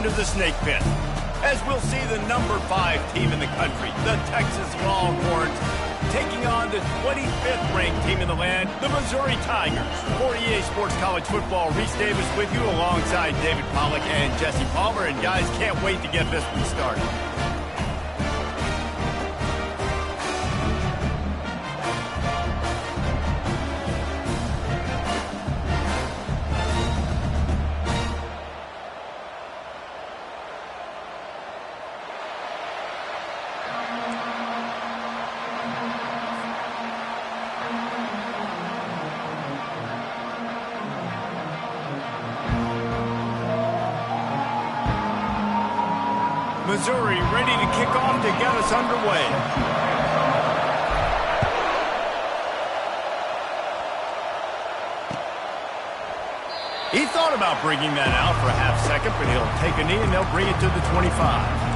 into the snake pit, as we'll see the number 5 team in the country, the Texas Longhorns, taking on the 25th ranked team in the land, the Missouri Tigers. For EA Sports College Football, Reese Davis with you alongside David Pollack and Jesse Palmer. And guys, can't wait to get this one started. Missouri ready to kick off to get us underway. He thought about bringing that out for a half second, but he'll take a knee and they'll bring it to the 25.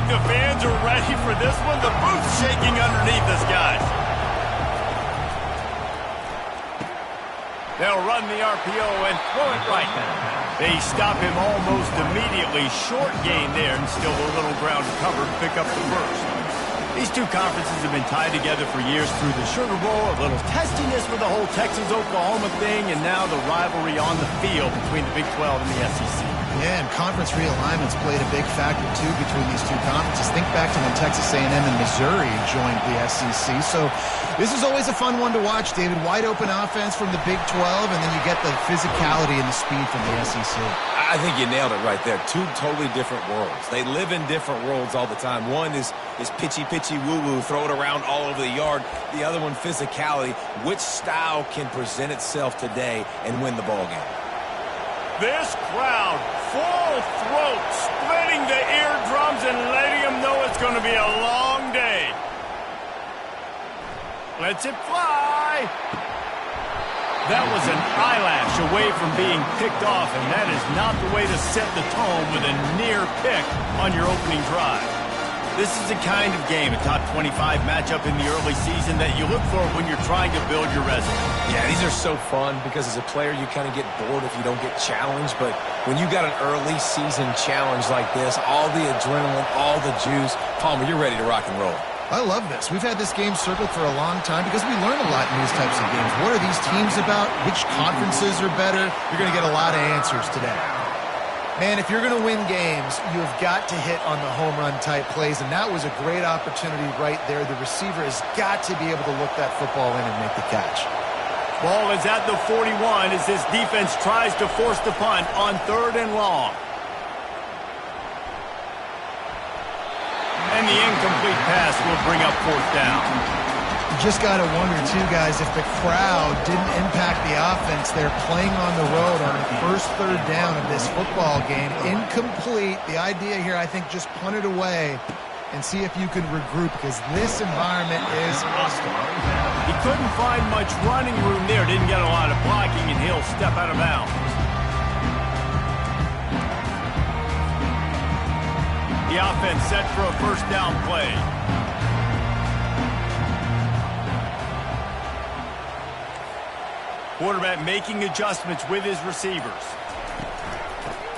The fans are ready for this one. The booth's shaking underneath us, guys. They'll run the RPO and throw it right. They stop him almost immediately. Short gain there and still a little ground to cover to pick up the first. These two conferences have been tied together for years through the Sugar Bowl, a little testiness with the whole Texas-Oklahoma thing, and now the rivalry on the field between the Big 12 and the SEC. Yeah, and conference realignment's played a big factor, too, between these two conferences. Think back to when Texas A&M and Missouri joined the SEC. So this is always a fun one to watch, David. Wide open offense from the Big 12, and then you get the physicality and the speed from the SEC. I think you nailed it right there. Two totally different worlds. They live in different worlds all the time. One is pitchy, woo-woo, throw it around all over the yard. The other one, physicality. Which style can present itself today and win the ball game? This crowd, full throat, splitting the eardrums and letting them know it's going to be a long day. Lets it fly. That was an eyelash away from being picked off, and that is not the way to set the tone with a near pick on your opening drive. This is the kind of game, a top 25 matchup in the early season, that you look for when you're trying to build your resume. Yeah, these are so fun because as a player, you kind of get bored if you don't get challenged. But when you got an early season challenge like this, all the adrenaline, all the juice, Palmer, you're ready to rock and roll. I love this. We've had this game circled for a long time because we learn a lot in these types of games. What are these teams about? Which conferences are better? You're going to get a lot of answers today. Man, if you're going to win games, you have got to hit on the home run type plays, and that was a great opportunity right there. The receiver has got to be able to look that football in and make the catch. Ball is at the 41 as this defense tries to force the punt on 3rd and long. And the incomplete pass will bring up 4th down. You just got to wonder, too, guys, if the crowd didn't impact the offense. They're playing on the road on the first 3rd down of this football game. Incomplete. The idea here, I think, just punt it away and see if you can regroup, because this environment is hostile. He couldn't find much running room there. Didn't get a lot of blocking, and he'll step out of bounds. The offense set for a first down play. Quarterback making adjustments with his receivers.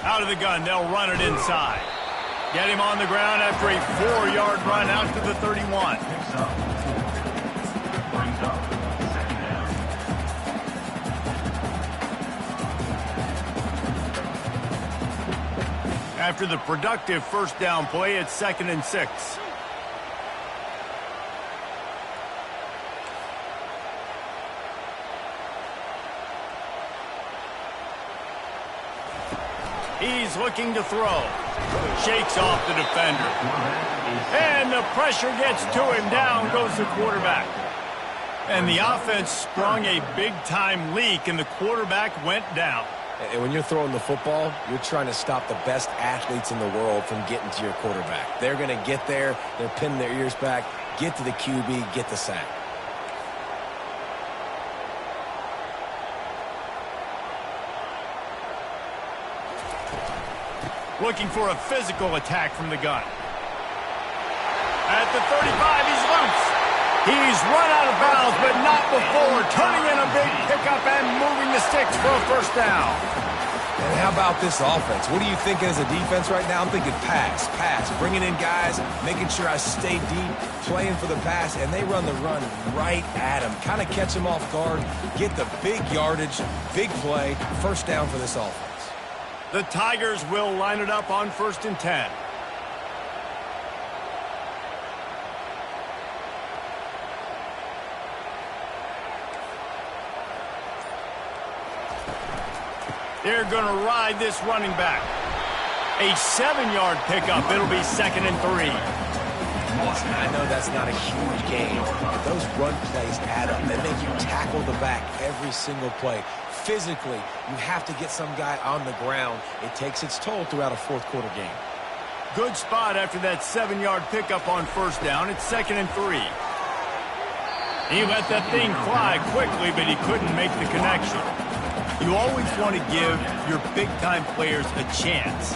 Out of the gun, they'll run it inside. Get him on the ground after a 4-yard run out to the 31. After the productive first down play, it's 2nd and 6. He's looking to throw. Shakes off the defender. And the pressure gets to him. Down goes the quarterback. And the offense sprung a big-time leak, and the quarterback went down. And when you're throwing the football, you're trying to stop the best athletes in the world from getting to your quarterback. They're going to get there. They're pinning their ears back, get to the QB, get the sack. Looking for a physical attack from the gun. At the 35, he's loose. He's run out of bounds, but not before turning in a big pickup and moving the sticks for a first down. And how about this offense? What are you thinking as a defense right now? I'm thinking pass, bringing in guys, making sure I stay deep, playing for the pass, and they run the run right at him. Kind of catch him off guard, get the big yardage, big play, first down for this offense. The Tigers will line it up on 1st and 10. They're going to ride this running back. A 7-yard pickup. It'll be 2nd and 3. Listen, I know that's not a huge game, but those run plays add up. They make you tackle the back every single play. Physically, you have to get some guy on the ground. It takes its toll throughout a fourth-quarter game. Good spot after that 7-yard pickup on 1st down. It's 2nd and 3. He let that thing fly quickly, but he couldn't make the connection. You always want to give your big-time players a chance.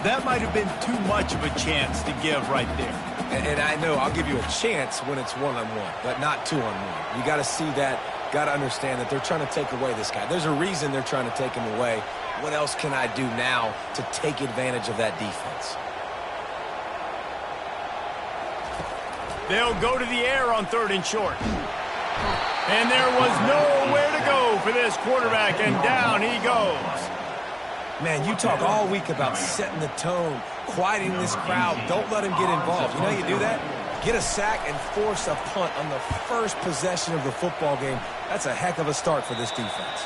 That might have been too much of a chance to give right there. And I know I'll give you a chance when it's one-on-one, but not two-on-one. You got to see that, got to understand that they're trying to take away this guy. There's a reason they're trying to take him away. What else can I do now to take advantage of that defense? They'll go to the air on 3rd and short. And there was nowhere to go for this quarterback, and down he goes. Man, you talk all week about setting the tone, quieting this crowd. Don't let him get involved. You know how you do that? Get a sack and force a punt on the first possession of the football game. That's a heck of a start for this defense.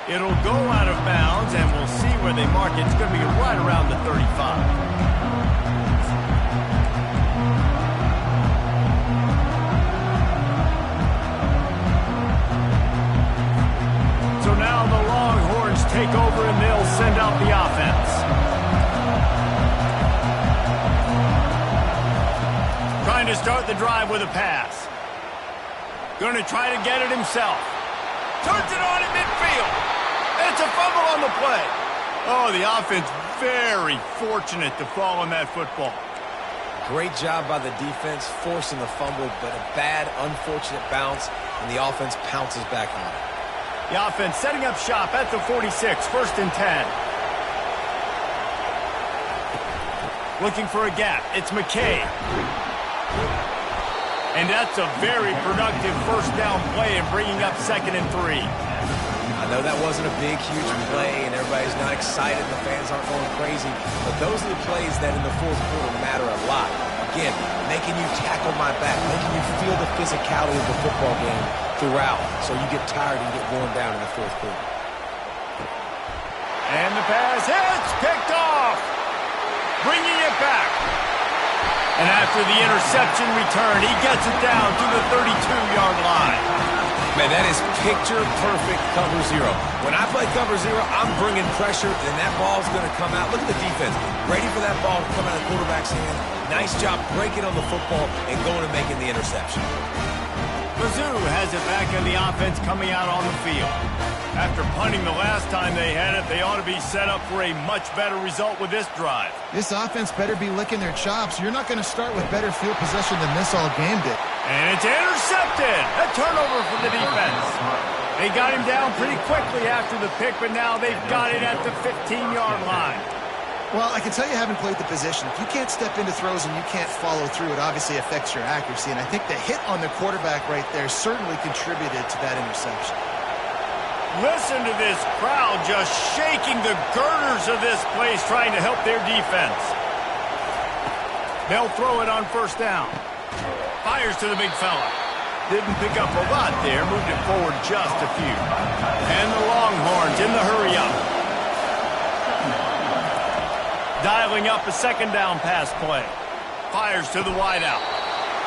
It'll go out of bounds, and we'll see where they mark it. It's going to be right around the 35. Now the Longhorns take over and they'll send out the offense. Trying to start the drive with a pass. Going to try to get it himself. Turns it on at midfield. And it's a fumble on the play. Oh, the offense very fortunate to fall on that football. Great job by the defense forcing the fumble, but a bad, unfortunate bounce, and the offense pounces back on it. The offense setting up shop at the 46, 1st and 10. Looking for a gap. It's McKay. And that's a very productive first down play and bringing up 2nd and 3. I know that wasn't a big, huge play, and everybody's not excited. The fans aren't going crazy. But those are the plays that in the fourth quarter matter a lot. Again, making you tackle my back, making you feel the physicality of the football game throughout, so you get tired and get worn down in the fourth quarter. And the pass hits, picked off, bringing it back. And after the interception return, he gets it down to the 32-yard line. Man, that is picture-perfect cover zero. When I play cover zero, I'm bringing pressure, and that ball's going to come out. Look at the defense. Ready for that ball to come out of the quarterback's hand. Nice job breaking on the football and going and making the interception. Mizzou has it back in the offense coming out on the field. After punting the last time they had it, they ought to be set up for a much better result with this drive. This offense better be licking their chops. You're not going to start with better field possession than this all game did. And it's intercepted. A turnover for the defense. They got him down pretty quickly after the pick, but now they've got it at the 15-yard line. Well, I can tell you haven't played the position. If you can't step into throws and you can't follow through, it obviously affects your accuracy. And I think the hit on the quarterback right there certainly contributed to that interception. Listen to this crowd just shaking the girders of this place trying to help their defense. They'll throw it on 1st down. Fires to the big fella. Didn't pick up a lot there. Moved it forward just a few. And the Longhorns in the hurry-up. Dialing up a 2nd down pass play. Fires to the wideout.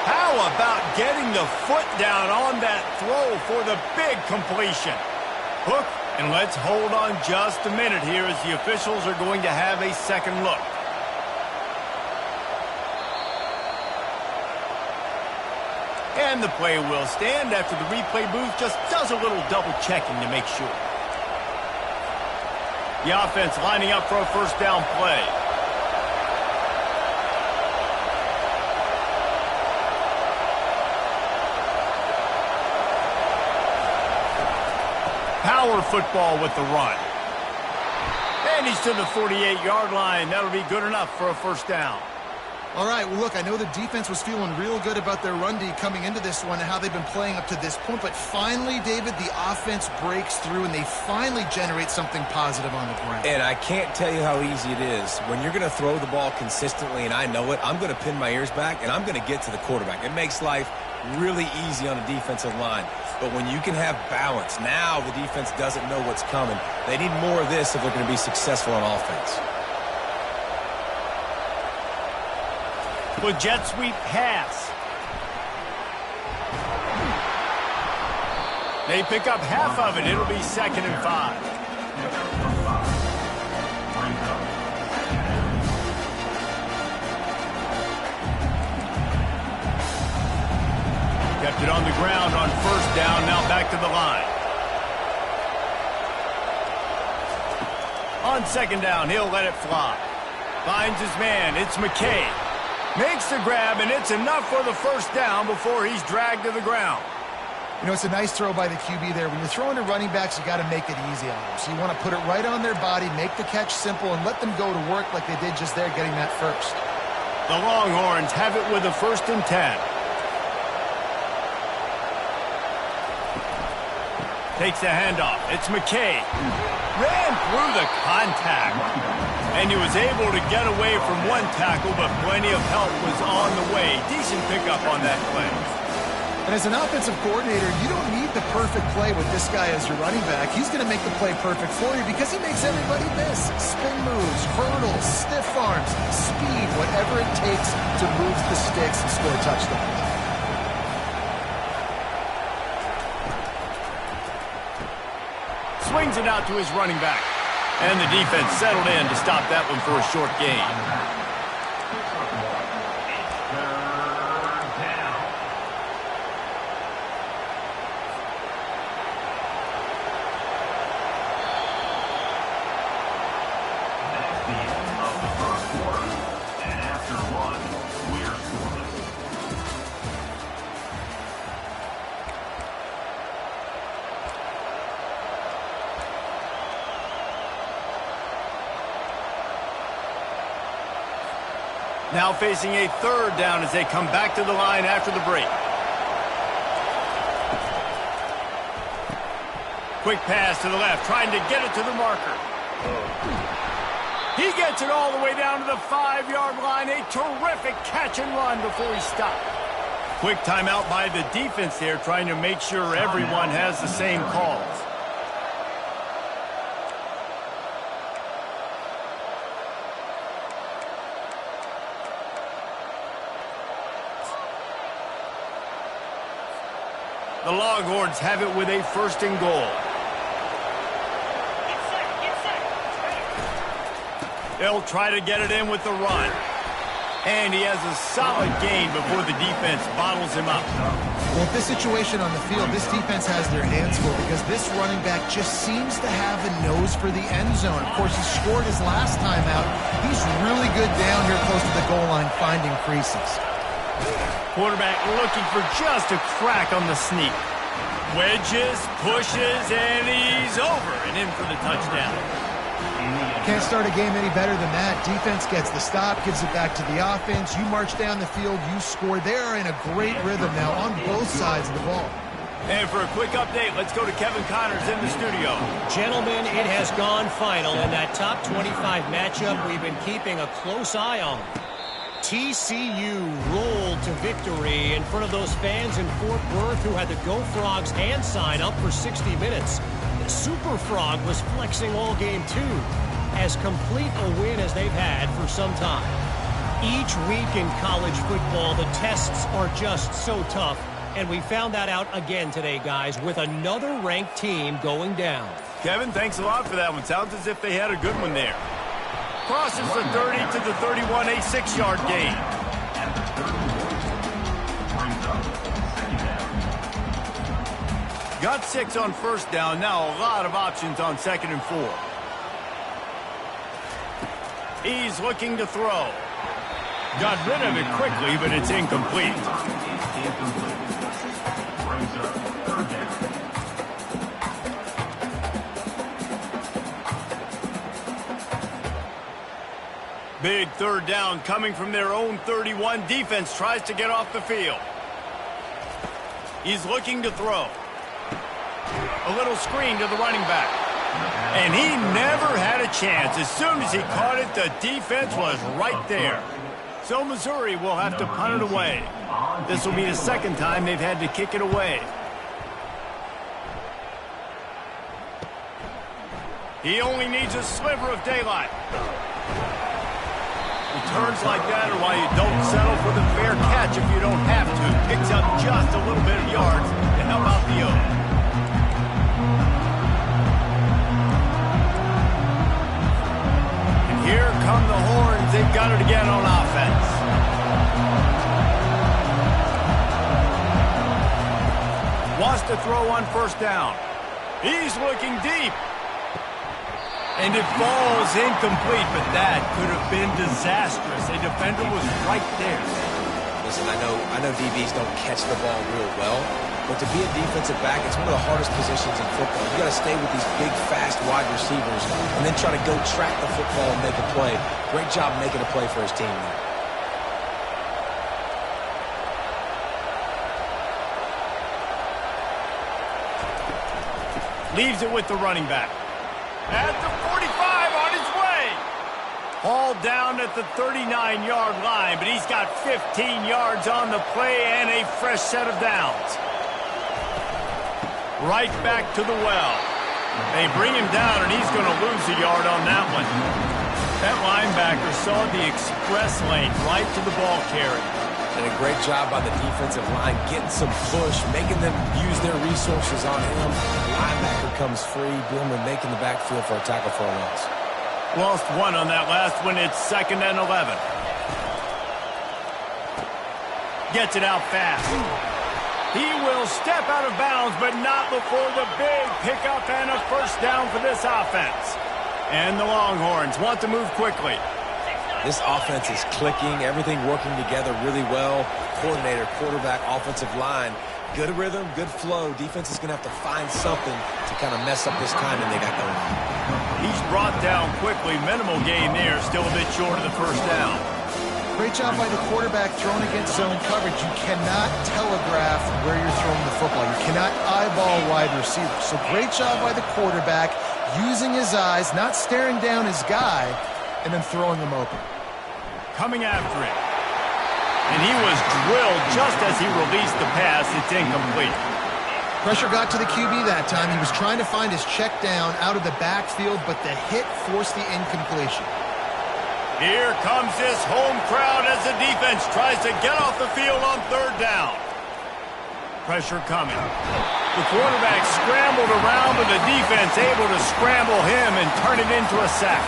How about getting the foot down on that throw for the big completion? Hook, and let's hold on just a minute here as the officials are going to have a second look. And the play will stand after the replay booth just does a little double checking to make sure. The offense lining up for a first down play. Power football with the run. And he's to the 48-yard line. That'll be good enough for a first down. All right, well, look, I know the defense was feeling real good about their run D coming into this one and how they've been playing up to this point. But finally, David, the offense breaks through and they finally generate something positive on the ground. And I can't tell you how easy it is. When you're going to throw the ball consistently, and I know it, I'm going to pin my ears back and I'm going to get to the quarterback. It makes life really easy on a defensive line. But when you can have balance, now the defense doesn't know what's coming. They need more of this if they're going to be successful on offense. With jet sweep pass. They pick up half of it. It'll be 2nd and 5. Kept it on the ground on first down. Now back to the line. On 2nd down, he'll let it fly. Finds his man. It's McKay. Makes the grab, and it's enough for the first down before he's dragged to the ground. You know, it's a nice throw by the QB there. When you're throwing to running backs, you got to make it easy on them. So you want to put it right on their body, make the catch simple, and let them go to work like they did just there getting that first. The Longhorns have it with a 1st and 10. Takes the handoff. It's McKay. Ran through the contact. And he was able to get away from one tackle, but plenty of help was on the way. Decent pickup on that play. And as an offensive coordinator, you don't need the perfect play with this guy as your running back. He's going to make the play perfect for you because he makes everybody miss. Spin moves, hurdles, stiff arms, speed, whatever it takes to move the sticks and score touchdowns. Swings it out to his running back. And the defense settled in to stop that one for a short gain. Now facing a 3rd down as they come back to the line after the break. Quick pass to the left, trying to get it to the marker. He gets it all the way down to the 5-yard line. A terrific catch and run before he stopped. Quick timeout by the defense there, trying to make sure everyone has the same calls. The Longhorns have it with a 1st and goal. They'll try to get it in with the run. And he has a solid gain before the defense bottles him up. Well, this situation on the field, this defense has their hands full because this running back just seems to have a nose for the end zone. Of course, he scored his last time out. He's really good down here close to the goal line, finding creases. Quarterback looking for just a crack on the sneak. Wedges, pushes, and he's over and in for the touchdown. Can't start a game any better than that. Defense gets the stop, gives it back to the offense. You march down the field, you score. They're in a great rhythm now on both sides of the ball. And for a quick update, let's go to Kevin Connors in the studio. Gentlemen, it has gone final in that top 25 matchup we've been keeping a close eye on. TCU rolled to victory in front of those fans in Fort Worth who had the Go Frogs hand sign up for 60 minutes. The Super Frog was flexing all game too. As complete a win as they've had for some time. Each week in college football, the tests are just so tough, and we found that out again today, guys, with another ranked team going down. Kevin, thanks a lot for that one. Sounds as if they had a good one there. Crosses the 30 to the 31, a 6-yard gain. Got 6 on first down. Now a lot of options on 2nd and 4. He's looking to throw. Got rid of it quickly, but it's incomplete. Big third down coming from their own 31. Defense tries to get off the field. He's looking to throw. A little screen to the running back. And he never had a chance. As soon as he caught it, the defense was right there. So Missouri will have to punt it away. This will be the second time they've had to kick it away. He only needs a sliver of daylight. Returns like that are why you don't settle for the fair catch if you don't have to. Picks up just a little bit of yards to help out the O. And here come the horns. They've got it again on offense. Wants to throw on first down. He's looking deep. And it falls incomplete, but that could have been disastrous. A defender was right there. Listen, I know DBs don't catch the ball real well, but to be a defensive back, it's one of the hardest positions in football. You got to stay with these big, fast wide receivers and then try to go track the football and make a play. Great job making a play for his team there. Leaves it with the running back. At the 45, on his way. Hauled down at the 39-yard line, but he's got 15 yards on the play and a fresh set of downs. Right back to the well. They bring him down, and he's going to lose a yard on that one. That linebacker saw the express lane right to the ball carrier. And a great job by the defensive line, getting some push, making them use their resources on him. The linebacker comes free, Boomer making the backfield for a tackle for a loss. Lost one on that last one. It's 2nd and 11. Gets it out fast. He will step out of bounds, but not before the big pickup and a first down for this offense. And the Longhorns want to move quickly. This offense is clicking, everything working together really well. Coordinator, quarterback, offensive line. Good rhythm, good flow. Defense is going to have to find something to kind of mess up this timing they got going on. He's brought down quickly. Minimal gain there. Still a bit short of the first down. Great job by the quarterback throwing against zone coverage. You cannot telegraph where you're throwing the football. You cannot eyeball wide receivers. So great job by the quarterback using his eyes, not staring down his guy, and then throwing him open. Coming after it. And he was drilled just as he released the pass. It's incomplete. Pressure got to the QB that time. He was trying to find his check down out of the backfield, but the hit forced the incompletion. Here comes this home crowd as the defense tries to get off the field on third down. Pressure coming. The quarterback scrambled around, but the defense able to scramble him and turn it into a sack.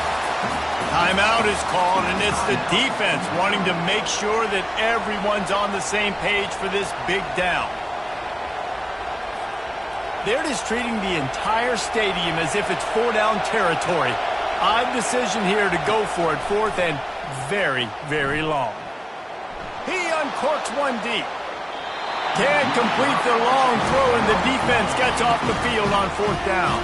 Timeout is called, and it's the defense wanting to make sure that everyone's on the same page for this big down. They're just treating the entire stadium as if it's four-down territory. Odd decision here to go for it, fourth and very, very long. He uncorks one deep. Can't complete the long throw, and the defense gets off the field on fourth down.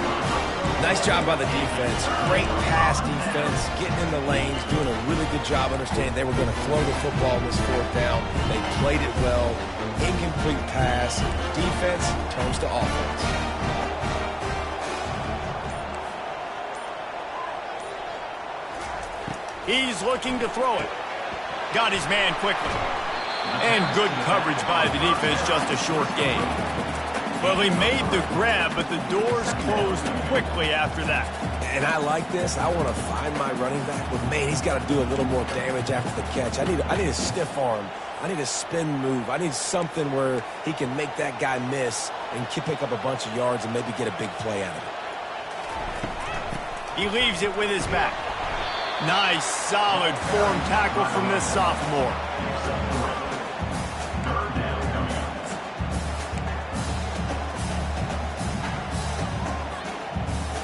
Nice job by the defense. Great pass defense, getting in the lanes, doing a really good job understanding they were going to throw the football on this fourth down. They played it well. Incomplete pass. Defense turns to offense. He's looking to throw it. Got his man quickly. And good coverage by the defense, just a short gain. Well, he made the grab, but the doors closed quickly after that. And I like this. I want to find my running back, but man, he's got to do a little more damage after the catch. I need a stiff arm. I need a spin move. I need something where he can make that guy miss and pick up a bunch of yards and maybe get a big play out of it. He leaves it with his back. Nice, solid form tackle from this sophomore.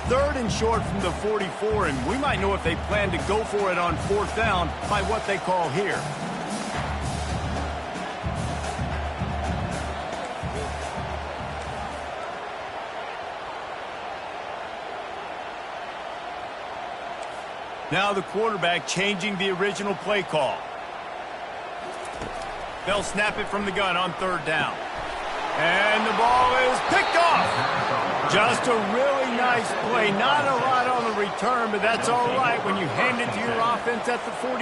3rd and short from the 44, and we might know if they plan to go for it on 4th down by what they call here. Now the quarterback changing the original play call. They'll snap it from the gun on 3rd down. And the ball is picked off. Just a really nice play. Not a lot on the return, but that's all right when you hand it to your offense at the 42.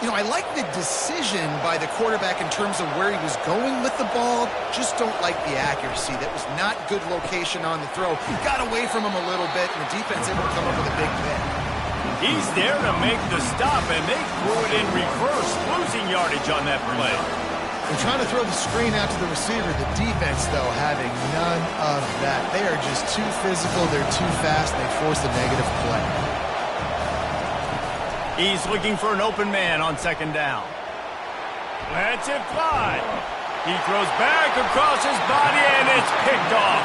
You know, I like the decision by the quarterback in terms of where he was going with the ball. Just don't like the accuracy. That was not good location on the throw. He got away from him a little bit, and the defense able to come up with a big pick. He's there to make the stop, and they threw it in reverse, losing yardage on that play. They're trying to throw the screen out to the receiver. The defense, though, having none of that. They are just too physical. They're too fast, and they force a negative play. He's looking for an open man on 2nd down. Lets it fly. He throws back across his body, and it's picked off.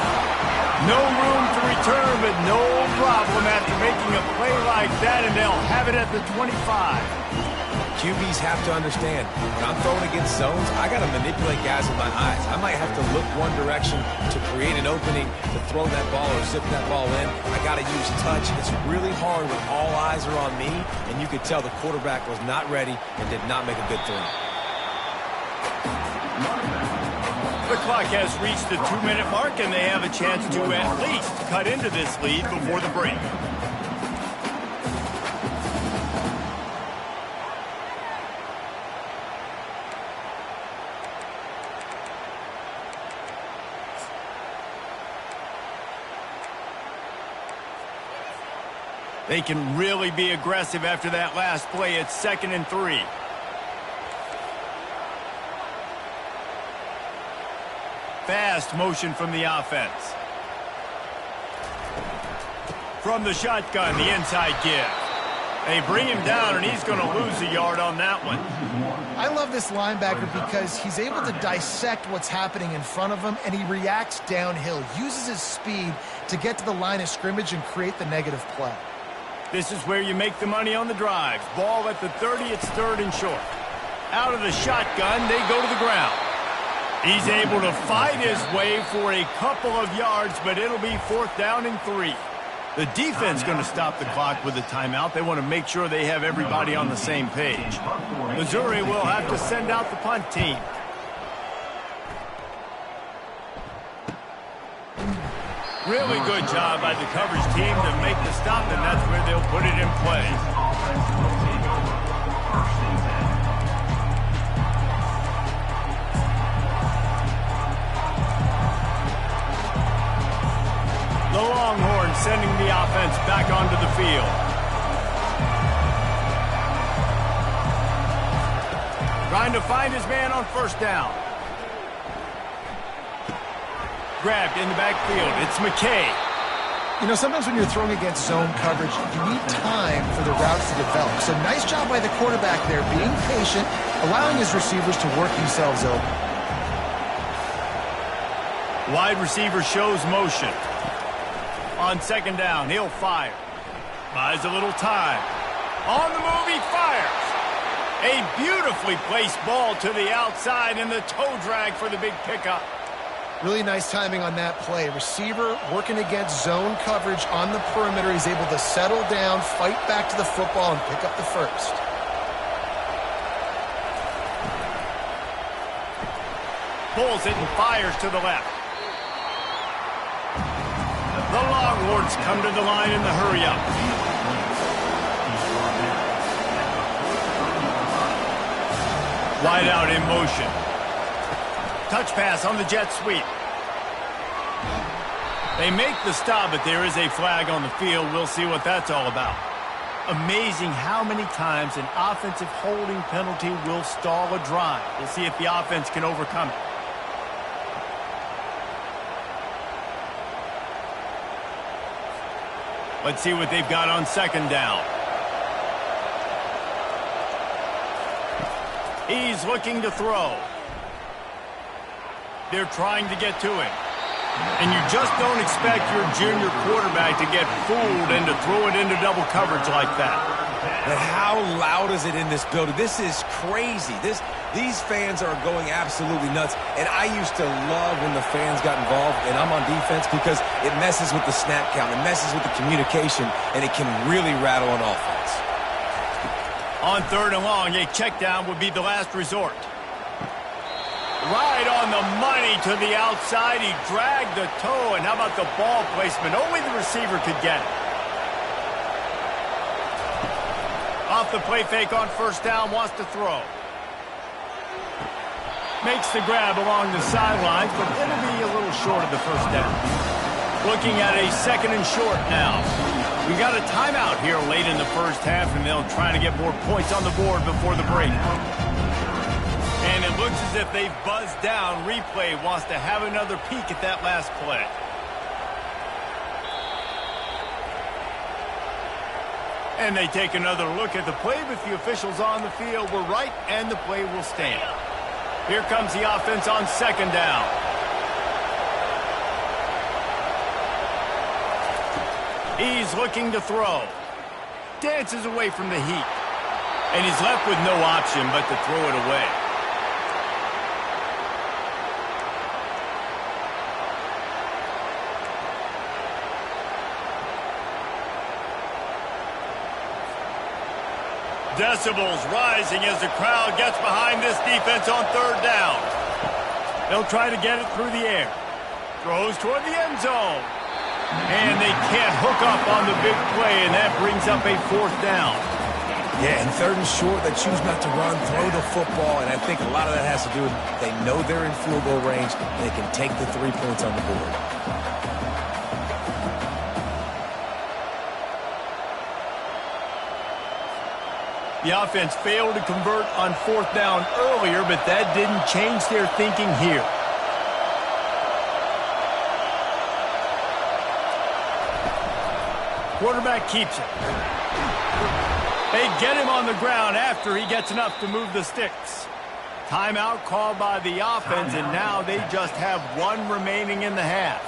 No room to return, but no problem after making a play like that, and they'll have it at the 25. QBs have to understand, when I'm throwing against zones, I got to manipulate guys with my eyes. I might have to look one direction to create an opening to throw that ball or zip that ball in. I got to use touch. It's really hard when all eyes are on me, and you could tell the quarterback was not ready and did not make a good throw. The clock has reached the 2-minute mark, and they have a chance to at least cut into this lead before the break. They can really be aggressive after that last play. It's 2nd and 3. Fast motion from the offense. From the shotgun, the inside give. They bring him down, and he's going to lose a yard on that one. I love this linebacker because he's able to dissect what's happening in front of him, and he reacts downhill, uses his speed to get to the line of scrimmage and create the negative play. This is where you make the money on the drives. Ball at the 30, it's 3rd and short. Out of the shotgun, they go to the ground. He's able to fight his way for a couple of yards, but it'll be 4th down and 3. The defense going to stop the clock with a timeout. They want to make sure they have everybody on the same page. Missouri will have to send out the punt team. Really good job by the coverage team to make the stop, and that's where they'll put it in play. The Longhorns sending the offense back onto the field. Trying to find his man on 1st down. Grabbed in the backfield. It's McKay. You know, sometimes when you're throwing against zone coverage, you need time for the routes to develop. So nice job by the quarterback there, being patient, allowing his receivers to work themselves open. Wide receiver shows motion. On 2nd down, he'll fire. Buys a little time. On the move, he fires. A beautifully placed ball to the outside, and the toe drag for the big pickup. Really nice timing on that play. Receiver working against zone coverage on the perimeter. He's able to settle down, fight back to the football, and pick up the 1st. Pulls it and fires to the left. The Longhorns come to the line in the hurry-up. Wide out in motion. Touch pass on the jet sweep. They make the stop, but there is a flag on the field. We'll see what that's all about. Amazing how many times an offensive holding penalty will stall a drive. We'll see if the offense can overcome it. Let's see what they've got on 2nd down. He's looking to throw. They're trying to get to him. And you just don't expect your junior quarterback to get fooled and to throw it into double coverage like that. But how loud is it in this building? This is crazy. These fans are going absolutely nuts. And I used to love when the fans got involved, and I'm on defense, because it messes with the snap count, it messes with the communication, and it can really rattle an offense. On 3rd and long, a check down would be the last resort. Right on the money to the outside. He dragged the toe, and how about the ball placement? Only the receiver could get it. Off the play fake on 1st down, wants to throw. Makes the grab along the sidelines, but it'll be a little short of the 1st down. Looking at a 2nd and short now. We got a timeout here late in the 1st half, and they'll try to get more points on the board before the break. And it looks as if they've buzzed down. Replay wants to have another peek at that last play. And they take another look at the play, but the officials on the field were right, and the play will stand. Here comes the offense on 2nd down. He's looking to throw. Dances away from the heat. And he's left with no option but to throw it away. Decibels rising as the crowd gets behind this defense on 3rd down. They'll try to get it through the air. Throws toward the end zone. And they can't hook up on the big play, and that brings up a 4th down. Yeah, and 3rd and short, they choose not to run, throw the football, and I think a lot of that has to do with they know they're in field goal range, and they can take the 3 points on the board. The offense failed to convert on 4th down earlier, but that didn't change their thinking here. Quarterback keeps it. They get him on the ground after he gets enough to move the sticks. Timeout called by the offense, and now they just have 1 remaining in the half.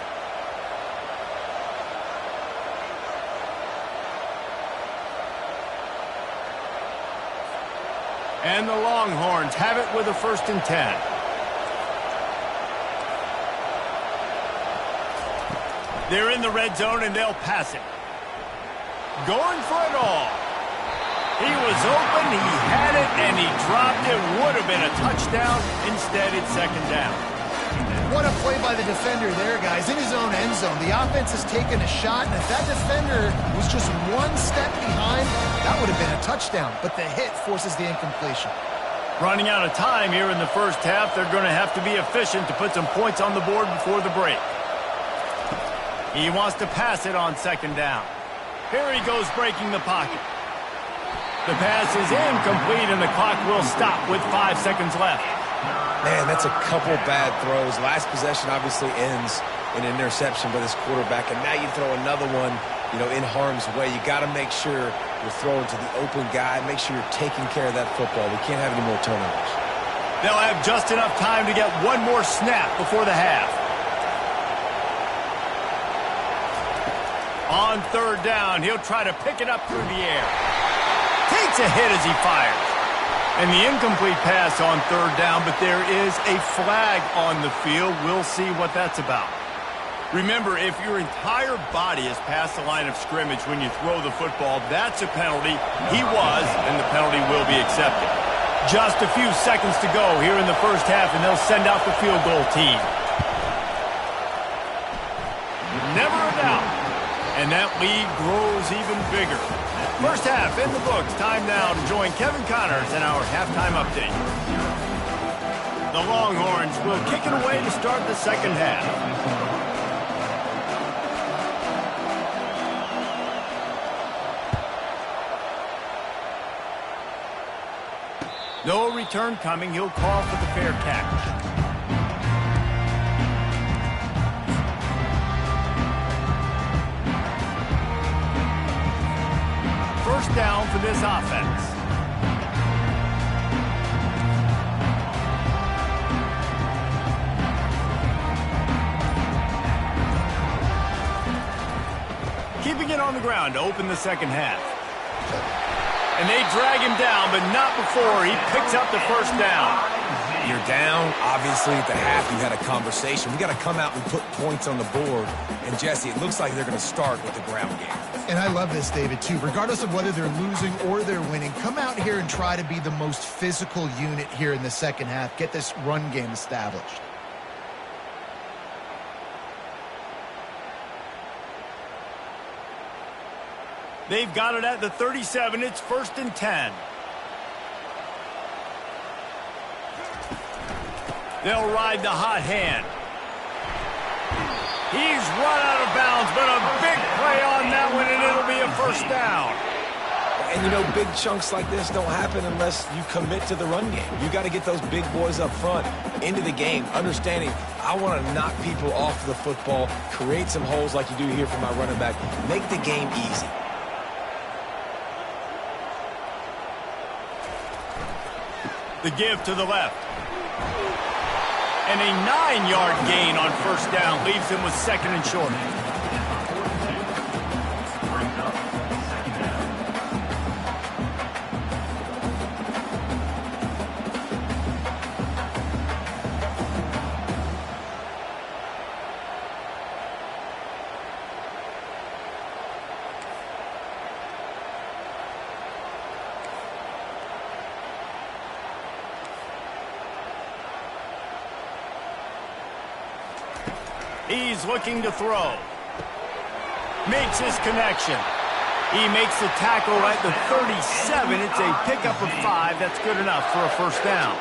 And the Longhorns have it with a 1st and 10. They're in the red zone, and they'll pass it. Going for it all. He was open, he had it, and he dropped it. Would have been a touchdown. Instead, it's 2nd down. What a play by the defender there, guys. In his own end zone, the offense has taken a shot, and if that defender was just 1 step behind, that would have been a touchdown. But the hit forces the incompletion. Running out of time here in the 1st half, they're going to have to be efficient to put some points on the board before the break. He wants to pass it on 2nd down. Here he goes breaking the pocket. The pass is incomplete, and the clock will stop with 5 seconds left. Man, that's a couple bad throws. Last possession obviously ends in an interception by this quarterback, and now you throw another one, in harm's way. You got to make sure you're throwing to the open guy. Make sure you're taking care of that football. We can't have any more turnovers. They'll have just enough time to get 1 more snap before the half. On 3rd down, he'll try to pick it up through the air. Takes a hit as he fires. And the incomplete pass on 3rd down, but there is a flag on the field. We'll see what that's about. Remember, if your entire body is past the line of scrimmage when you throw the football, that's a penalty. He was, and the penalty will be accepted. Just a few seconds to go here in the 1st half, and they'll send out the field goal team. Never a doubt. And that lead grows even bigger. 1st half in the books. Time now to join Kevin Connors in our halftime update. The Longhorns will kick it away to start the 2nd half. No return coming. He'll call for the fair catch. First down for this offense. on the ground to open the second half. And they drag him down, but not before he picks up the first down. You're down. Obviously, at the half, you had a conversation. We got to come out and put points on the board. And, Jesse, it looks like they're going to start with the ground game. And I love this, David, too. Regardless of whether they're losing or they're winning, come out here and try to be the most physical unit here in the second half. Get this run game established. They've got it at the 37. It's 1st and 10. They'll ride the hot hand. He's run out of bounds, but a big play on that one, and it'll be a first down. And, you know, big chunks like this don't happen unless you commit to the run game. You got to get those big boys up front into the game, understanding I want to knock people off the football, create some holes like you do here for my running back, make the game easy. The give to the left. And a 9-yard gain on first down leaves him with 2nd and short. He's looking to throw. Makes his connection. He makes the tackle at the 37. It's a pickup of 5. That's good enough for a first down.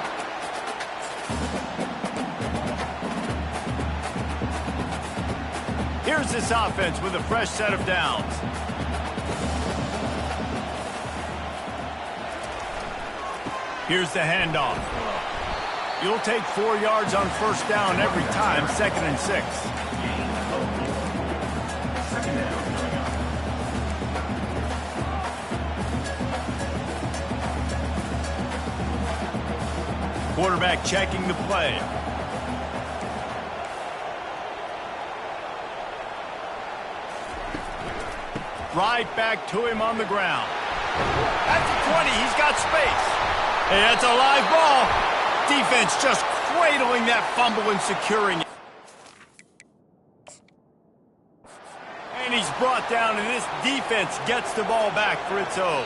Here's this offense with a fresh set of downs. Here's the handoff. You'll take 4 yards on first down every time, 2nd and 6. Quarterback checking the play. Right back to him on the ground. At the 20, he's got space. Hey, that's a live ball. Defense just cradling that fumble and securing it. And he's brought down, and this defense gets the ball back for its own.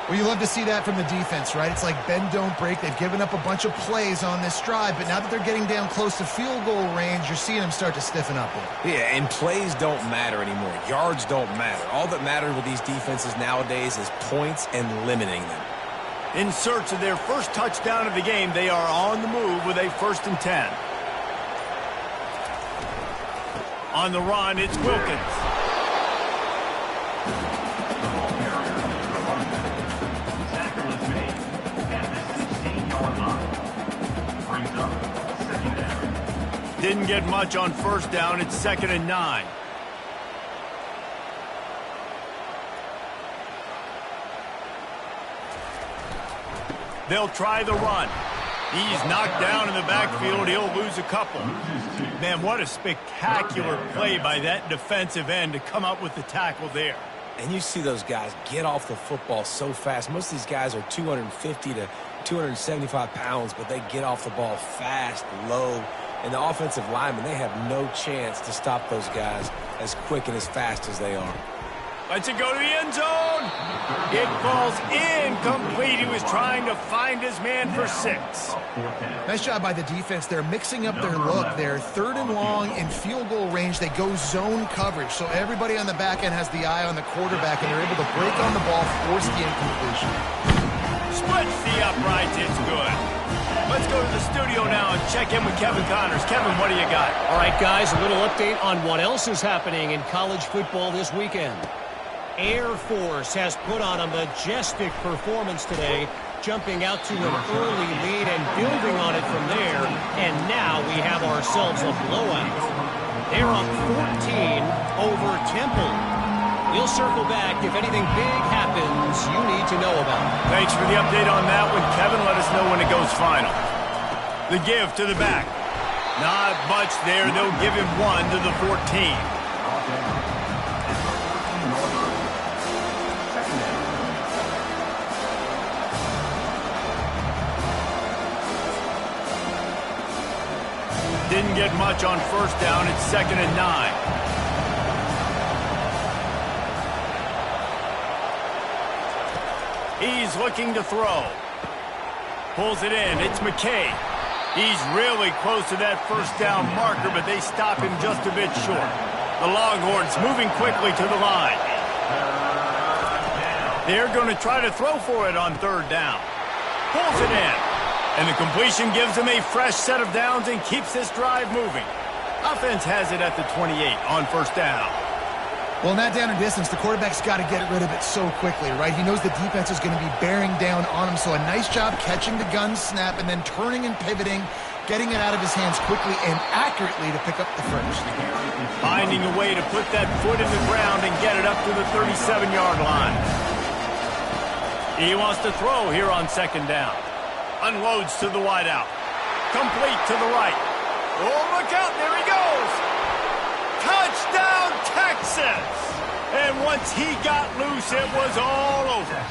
Well, you love to see that from the defense, right? It's like bend, don't break. They've given up a bunch of plays on this drive, but now that they're getting down close to field goal range, you're seeing them start to stiffen up. Yeah, and plays don't matter anymore. Yards don't matter. All that matters with these defenses nowadays is points and limiting them. In search of their first touchdown of the game, they are on the move with a 1st and 10. On the run, it's Wilkins. Didn't get much on first down. It's 2nd and 9. They'll try the run. He's knocked down in the backfield. He'll lose a couple. Man, what a spectacular play by that defensive end to come up with the tackle there. And you see those guys get off the football so fast. Most of these guys are 250 to 275 pounds, but they get off the ball fast, low. And the offensive linemen, they have no chance to stop those guys as quick and as fast as they are. Lets it go to the end zone. It falls incomplete. He was trying to find his man for 6. Nice job by the defense. They're mixing up their look. They're 3rd and long in field goal range. They go zone coverage. So everybody on the back end has the eye on the quarterback, and they're able to break on the ball, force the incompletion. Splits the uprights. It's good. Let's go to the studio now and check in with Kevin Connors. Kevin, what do you got? All right, guys, a little update on what else is happening in college football this weekend. Air Force has put on a majestic performance today, jumping out to an early lead and building on it from there. And now we have ourselves a blowout. They're up 14 over Temple. We'll circle back if anything big happens you need to know about. Thanks for the update on that one, Kevin. Let us know when it goes final. The give to the back. Not much there. They'll give him 1 to the 14. didn't get much on first down. It's 2nd and 9. He's looking to throw. Pulls it in. It's McKay. He's really close to that first down marker, but they stop him just a bit short. The Longhorns moving quickly to the line. They're going to try to throw for it on 3rd down. Pulls it in. And the completion gives them a fresh set of downs and keeps this drive moving. Offense has it at the 28 on 1st down. Well, in that down and distance, the quarterback's got to get rid of it so quickly, right? He knows the defense is going to be bearing down on him, so a nice job catching the gun snap and then turning and pivoting, getting it out of his hands quickly and accurately to pick up the first. Finding a way to put that foot in the ground and get it up to the 37-yard line. He wants to throw here on 2nd down. Unloads to the wideout. Complete to the right. Oh, look out, there he goes! Touchdown, Texas! And once he got loose, it was all over.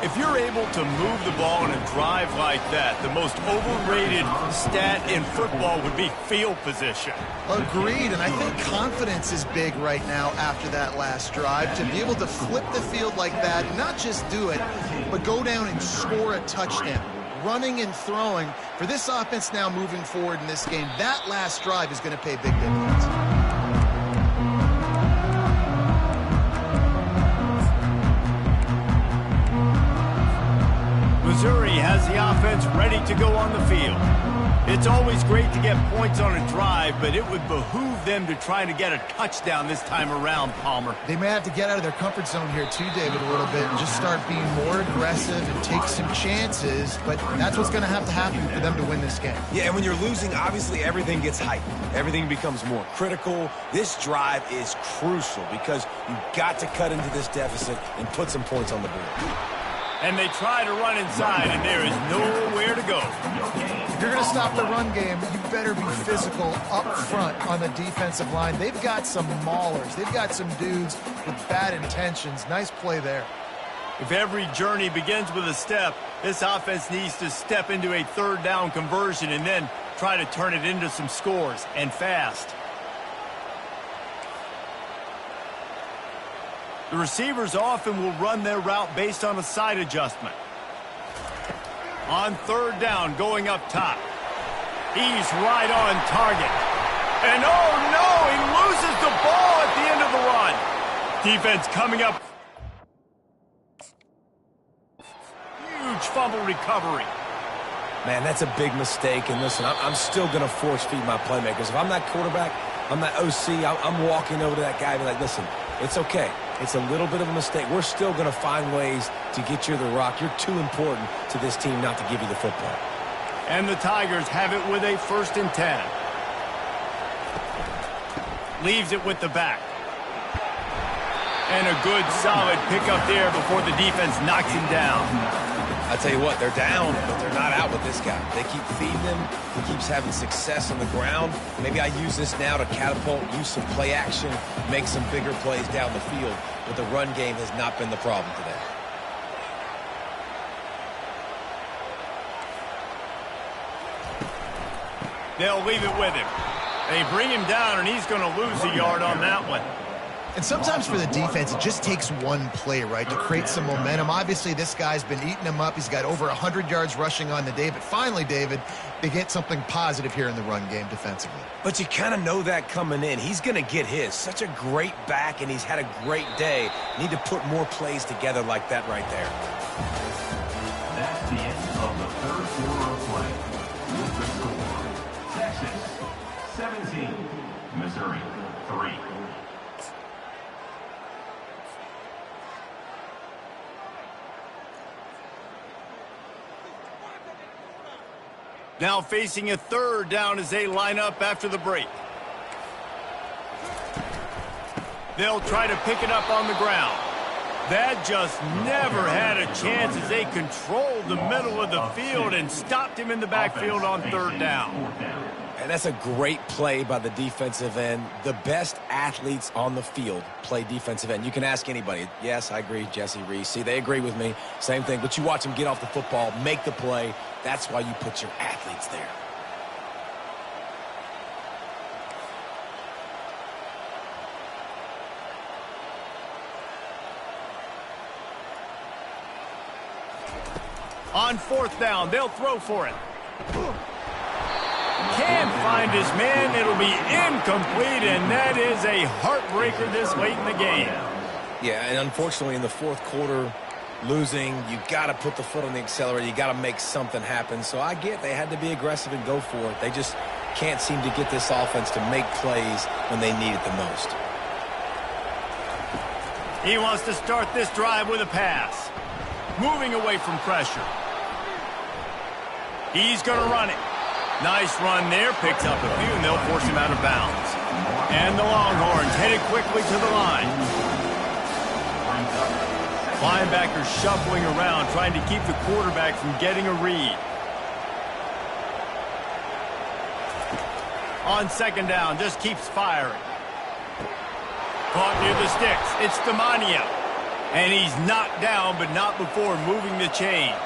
If you're able to move the ball in a drive like that, the most overrated stat in football would be field position. Agreed, and I think confidence is big right now after that last drive. To be able to flip the field like that, not just do it, but go down and score a touchdown. Running and throwing, for this offense now moving forward in this game, that last drive is going to pay big dividends. Missouri has the offense ready to go on the field. It's always great to get points on a drive, but it would behoove them to try to get a touchdown this time around, Palmer. They may have to get out of their comfort zone here too, David, a little bit, and just start being more aggressive and take some chances, but that's what's going to happen for them to win this game. Yeah, and when you're losing, obviously everything gets heightened. Everything becomes more critical. This drive is crucial because you've got to cut into this deficit and put some points on the board. And they try to run inside, and there is nowhere to go. If you're going to stop the run game, you better be physical up front on the defensive line. They've got some maulers. They've got some dudes with bad intentions. Nice play there. If every journey begins with a step, this offense needs to step into a 3rd down conversion and then try to turn it into some scores, and fast. The receivers often will run their route based on a side adjustment. On 3rd down, going up top. He's right on target. And oh no, he loses the ball at the end of the run. Defense coming up. Huge fumble recovery. Man, that's a big mistake. And listen, I'm still going to force feed my playmakers. If I'm that quarterback, I'm that OC, I'm walking over to that guy and be like, listen, it's okay. It's a little bit of a mistake. We're still going to find ways to get you the rock. You're too important to this team not to give you the football. And the Tigers have it with a 1st and 10. Leaves it with the back. And a good solid pickup there before the defense knocks him down. I tell you what, they're down, but they're not out with this guy. They keep feeding him. He keeps having success on the ground. Maybe I use this now to catapult, use some play action, make some bigger plays down the field. But the run game has not been the problem today. They'll leave it with him. They bring him down, and he's going to lose a yard on that one. And sometimes for the defense, it just takes one play, right, to create some momentum. Obviously, this guy's been eating him up. He's got over 100 yards rushing on the day. But finally, David, they get something positive here in the run game defensively. But you kind of know that coming in. He's going to get his. Such a great back, and he's had a great day. Need to put more plays together like that right there. That's the end of the 3rd quarter of play. With the score, Texas 17, Missouri 3. Now facing a 3rd down as they line up after the break. They'll try to pick it up on the ground. That just never had a chance as they controlled the middle of the field and stopped him in the backfield on 3rd down. And that's a great play by the defensive end. The best athletes on the field play defensive end. You can ask anybody. Yes, I agree, Jesse Reese. See, they agree with me. Same thing. But you watch them get off the football, make the play. That's why you put your athletes there. On fourth down, they'll throw for it. Can't find his man. It'll be incomplete, and that is a heartbreaker this late in the game. Yeah, and unfortunately in the fourth quarter, losing, you got to put the foot on the accelerator. You got to make something happen. So I get they had to be aggressive and go for it. They just can't seem to get this offense to make plays when they need it the most. He wants to start this drive with a pass. Moving away from pressure. He's going to run it. Nice run there. Picks up a few, and they'll force him out of bounds. And the Longhorns headed quickly to the line. Linebackers shuffling around, trying to keep the quarterback from getting a read. On second down, just keeps firing. Caught near the sticks. It's Demania. And he's knocked down, but not before moving the chains.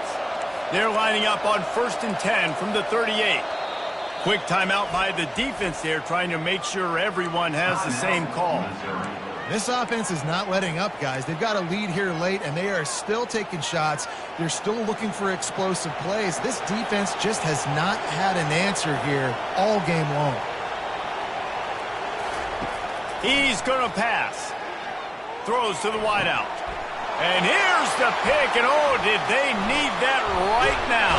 They're lining up on 1st and 10 from the 38. Quick timeout by the defense there, trying to make sure everyone has the same call. This offense is not letting up, guys. They've got a lead here late, and they are still taking shots. They're still looking for explosive plays. This defense just has not had an answer here all game long. He's going to pass. Throws to the wideout. And here's the pick, and oh, did they need that right now.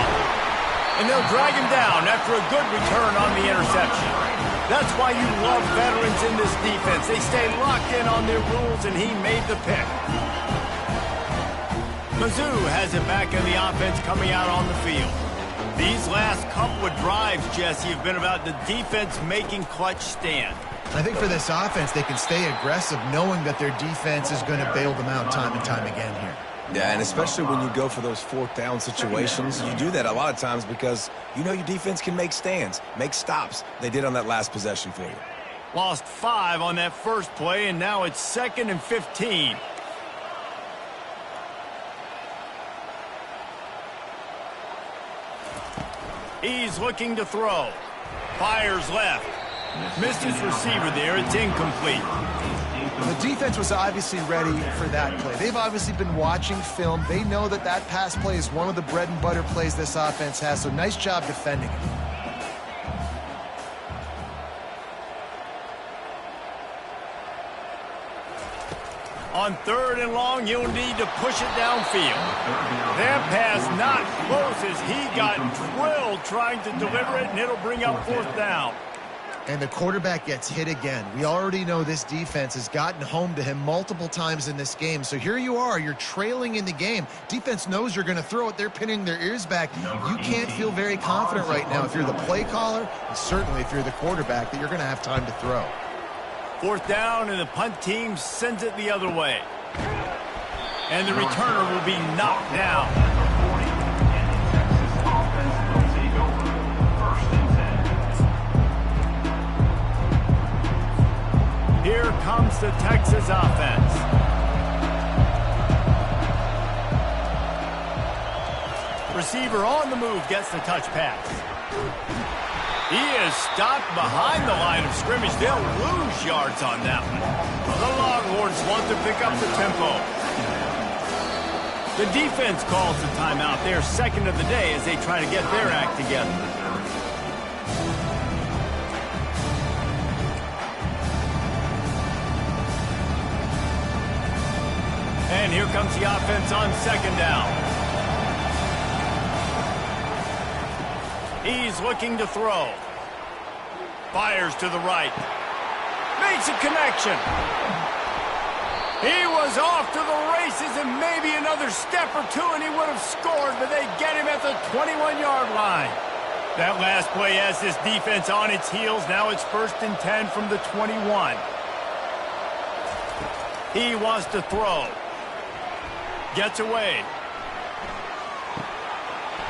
And they'll drag him down after a good return on the interception. That's why you love veterans in this defense. They stay locked in on their rules, and he made the pick. Mizzou has it back in the offense coming out on the field. These last couple of drives, Jesse, have been about the defense making clutch stand. I think for this offense, they can stay aggressive knowing that their defense is going to bail them out time and time again here. Yeah, and especially when you go for those fourth down situations, you do that a lot of times because you know your defense can make stands, make stops. They did on that last possession for you. Lost 5 on that first play, and now it's 2nd and 15. He's looking to throw. Fires left. Missed his receiver there. It's incomplete. The defense was obviously ready for that play. They've obviously been watching film. They know that that pass play is one of the bread and butter plays this offense has, so nice job defending it. On 3rd and long, you'll need to push it downfield. That pass not close as he got drilled trying to deliver it, and it'll bring up 4th down. And the quarterback gets hit again. We already know this defense has gotten home to him multiple times in this game. So here you are, you're trailing in the game. Defense knows you're going to throw it. They're pinning their ears back. You can't feel very confident right now if you're the play caller, and certainly if you're the quarterback, that you're going to have time to throw. 4th down, and the punt team sends it the other way. And the returner will be knocked down. Here comes the Texas offense. Receiver on the move gets the touch pass. He is stopped behind the line of scrimmage. They'll lose yards on that one. The Longhorns want to pick up the tempo. The defense calls the timeout. They're 2nd of the day as they try to get their act together. And here comes the offense on 2nd down. He's looking to throw. Fires to the right. Makes a connection. He was off to the races and maybe another step or two and he would have scored, but they get him at the 21-yard line. That last play has this defense on its heels. Now it's 1st and 10 from the 21. He wants to throw. Gets away.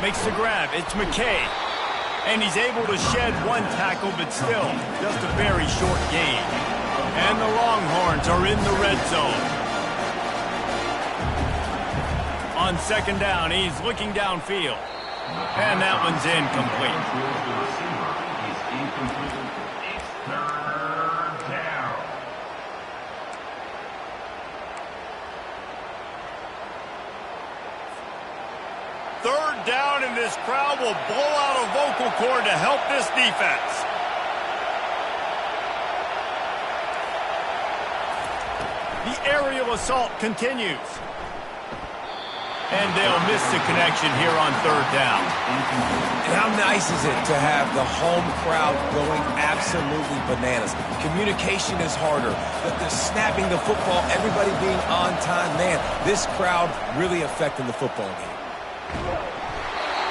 Makes the grab. It's McKay. And he's able to shed one tackle, but still just a very short gain. And the Longhorns are in the red zone. On 2nd down, he's looking downfield. And that one's incomplete. third down, and this crowd will blow out a vocal cord to help this defense. The aerial assault continues. And they'll miss the connection here on third down. And how nice is it to have the home crowd going absolutely bananas? Communication is harder. The snapping the football, everybody being on time. Man, this crowd really affecting the football game.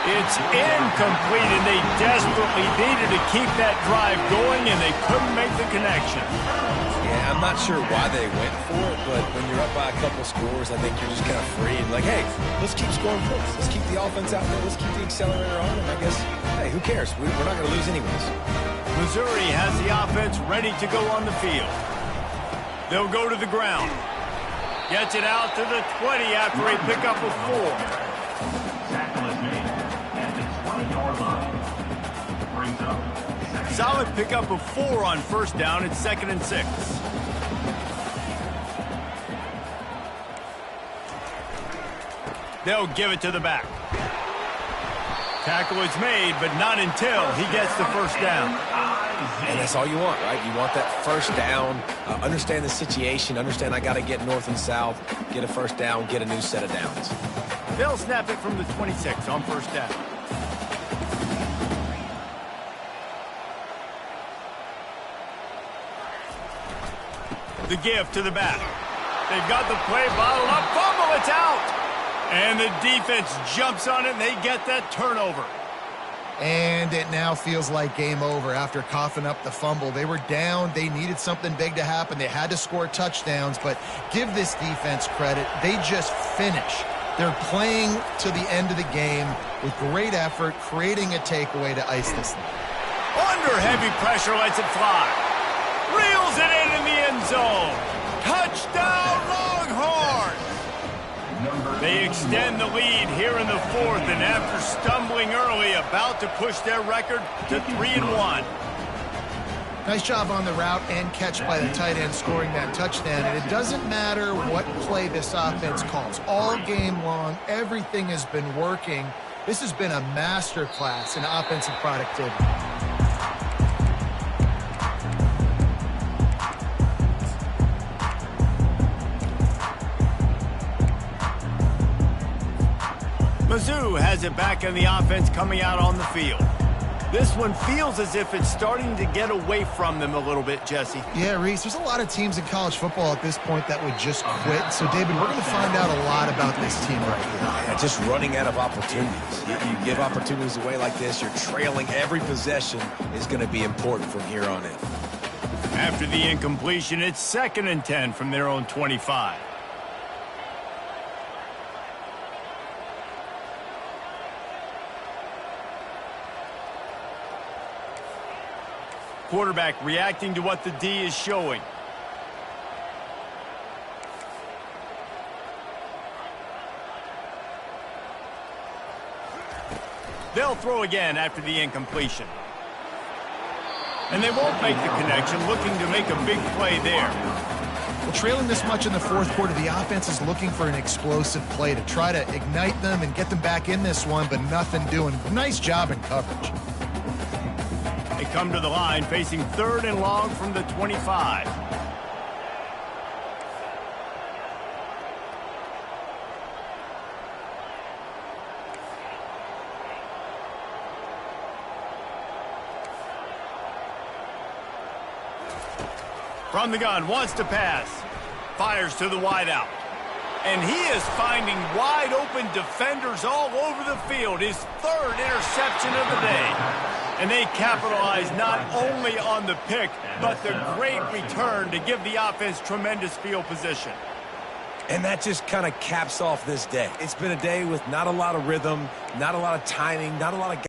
It's incomplete, and they desperately needed to keep that drive going, and they couldn't make the connection. Yeah, I'm not sure why they went for it, but when you're up by a couple scores, I think you're just kind of free and like, hey, let's keep scoring points. Let's keep the offense out there. Let's keep the accelerator on, and I guess, hey, who cares? We're not going to lose anyways. Missouri has the offense ready to go on the field. They'll go to the ground. Gets it out to the 20 after a pickup of 4. Tackle is made at the 20-yard line. Brings up Solid pickup of 4 on first down. It's 2nd and 6. They'll give it to the back. Tackle is made, but not until he gets the first down. And that's all you want, right? You want that first down, understand the situation, understand I got to get north and south, get a first down, get a new set of downs. They'll snap it from the 26 on first down. The give to the back. They've got the play bottled up. Fumble, it's out. And the defense jumps on it, and they get that turnover. And it now feels like game over after coughing up the fumble. They were down. They needed something big to happen. They had to score touchdowns, but give this defense credit. They just finish. They're playing to the end of the game with great effort, creating a takeaway to ice this thing. Under heavy pressure, lets it fly. Reels it in the end zone. Touchdown, Longhorns! They extend the lead here in the 4th, and after stumbling early, about to push their record to 3-1. Nice job on the route and catch by the tight end scoring that touchdown. And it doesn't matter what play this offense calls. All game long, everything has been working. This has been a masterclass in offensive productivity. Mizzou has it back in the offense coming out on the field. This one feels as if it's starting to get away from them a little bit, Jesse. Yeah, Reese, there's a lot of teams in college football at this point that would just quit. So, David, we're going to find out a lot about this team right here. Yeah, just running out of opportunities. You give opportunities away like this, you're trailing every possession is going to be important from here on in. After the incompletion, it's 2nd and 10 from their own 25. Quarterback reacting to what the D is showing. They'll throw again after the incompletion. And they won't make the connection, looking to make a big play there. Well, trailing this much in the 4th quarter, the offense is looking for an explosive play to try to ignite them and get them back in this one, but nothing doing. Nice job in coverage. They come to the line facing 3rd and long from the 25. From the gun, wants to pass. Fires to the wideout. And he is finding wide open defenders all over the field. His 3rd interception of the day. And they capitalize not only on the pick, but the great return to give the offense tremendous field position. And that just kind of caps off this day. It's been a day with not a lot of rhythm, not a lot of timing, not a lot of